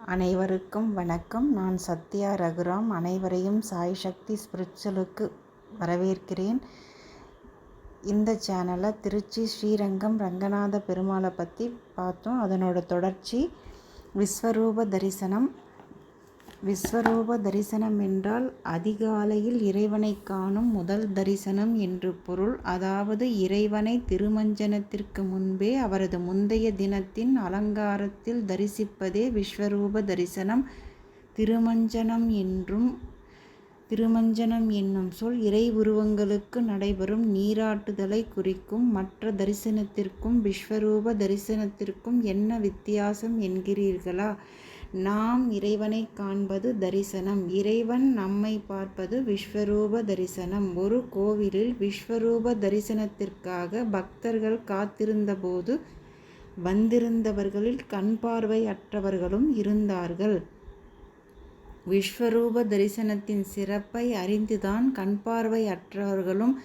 அனைவருக்கும் வணக்கம். நான் சத்யா ரகுராம். அனைவரையும் சாய் சக்தி ஸ்பிரிச்சுவலுக்கு வரவேற்கிறேன். இந்த சேனலை திருச்சி ஸ்ரீரங்கம் ரங்கநாத பெருமாளை பற்றி பார்த்தோம். அதனோட தொடர்ச்சி விஸ்வரூப தரிசனம். விஸ்வரூப தரிசனம் என்றால் அதிகாலையில் இறைவனை காணும் முதல் தரிசனம் என்று பொருள். அதாவது இறைவனை திருமஞ்சனத்திற்கு முன்பே அவரது முந்தைய தினத்தின் அலங்காரத்தில் தரிசிப்பதே விஸ்வரூப தரிசனம். திருமஞ்சனம் என்னும் சொல் இறை உருவங்களுக்கு நடைபெறும் நீராட்டுதலை குறிக்கும். மற்ற தரிசனத்திற்கும் விஸ்வரூப தரிசனத்திற்கும் என்ன வித்தியாசம் என்கிறீர்களா? நாம் இறைவனை காண்பது தரிசனம், இறைவன் நம்மை பார்ப்பது விஸ்வரூப தரிசனம். ஒரு கோவிலில் விஸ்வரூப தரிசனத்திற்காக பக்தர்கள் காத்திருந்தபோது வந்திருந்தவர்களில் கண் பார்வை அற்றவர்களும் இருந்தார்கள். விஸ்வரூப தரிசனத்தின் சிறப்பை அறிந்துதான் கண் பார்வை அற்றவர்களும்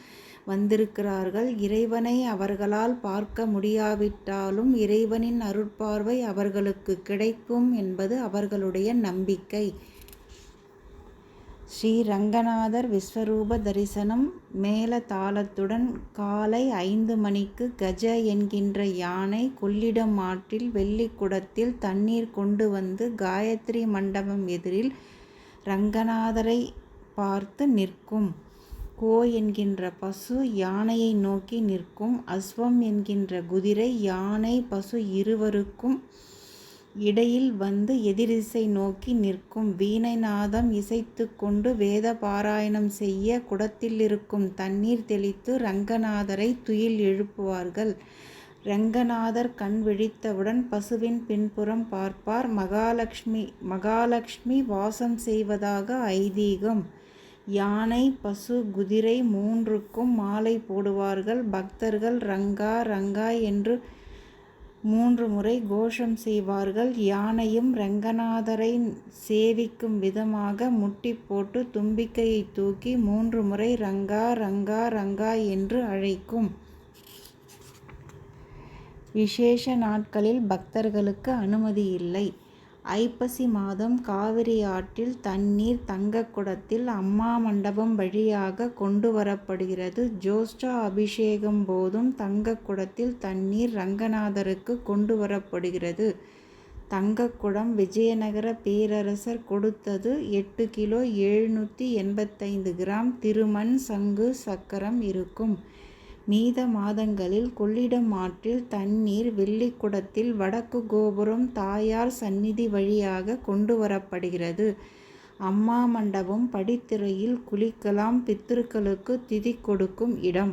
வந்திருக்கிறார்கள். இறைவனை அவர்களால் பார்க்க முடியாவிட்டாலும் இறைவனின் அருட்பார்வை அவர்களுக்கு கிடைக்கும் என்பது அவர்களுடைய நம்பிக்கை. ஸ்ரீ ரங்கநாதர் விஸ்வரூப தரிசனம் மேல தாளத்துடன் காலை 5 மணிக்கு கஜ என்கின்ற யானை கொள்ளிடம் ஆற்றில் வெள்ளிக்குடத்தில் தண்ணீர் கொண்டு வந்து காயத்ரி மண்டபம் எதிரில் ரங்கநாதரை பார்த்து நிற்கும். கோ என்கின்ற பசு யானையை நோக்கி நிற்கும். அஸ்வம் என்கின்ற குதிரை யானை பசு இருவருக்கும் இடையில் வந்து எதிரிசை நோக்கி நிற்கும். வீணை நாதம் இசைத்து கொண்டு வேத பாராயணம் செய்ய குடத்தில் இருக்கும் தண்ணீர் தெளித்து ரங்கநாதரை துயில் எழுப்புவார்கள். ரங்கநாதர் கண் விழித்தவுடன் பசுவின் பின்புறம் பார்ப்பார். மகாலட்சுமி வாசம் செய்வதாக ஐதீகம். யானை பசு குதிரை மூன்றுக்கும் மாலை போடுவார்கள். பக்தர்கள் ரங்கா ரங்கா என்று 3 முறை கோஷம் செய்வார்கள். யானையும் ரங்கநாதரை சேவிக்கும் விதமாக முட்டி போட்டு தும்பிக்கையை தூக்கி 3 முறை ரங்கா ரங்கா ரங்கா என்று அழைக்கும். விசேஷ நாட்களில் பக்தர்களுக்கு அனுமதி இல்லை. ஐப்பசி மாதம் காவிரி ஆற்றில் தண்ணீர் தங்கக்குடத்தில் அம்மா மண்டபம் வழியாக கொண்டு வரப்படுகிறது. ஜோஷ்ட அபிஷேகம் போதும் தங்கக்குடத்தில் தண்ணீர் ரங்கநாதருக்கு கொண்டு வரப்படுகிறது. தங்கக்குடம் விஜயநகர பேரரசர் கொடுத்தது. 8 கிலோ 785 கிராம் திருமண் சங்கு சக்கரம் இருக்கும். மீத மாதங்களில் கொள்ளிடம் ஆற்றில் தண்ணீர் வெள்ளிக்குடத்தில் வடக்கு கோபுரம் தாயார் சந்நிதி வழியாக கொண்டு வரப்படுகிறது. அம்மா மண்டபம் படித்துறையில் குளிக்கலாம். பித்ருக்களுக்கு திதி கொடுக்கும் இடம்.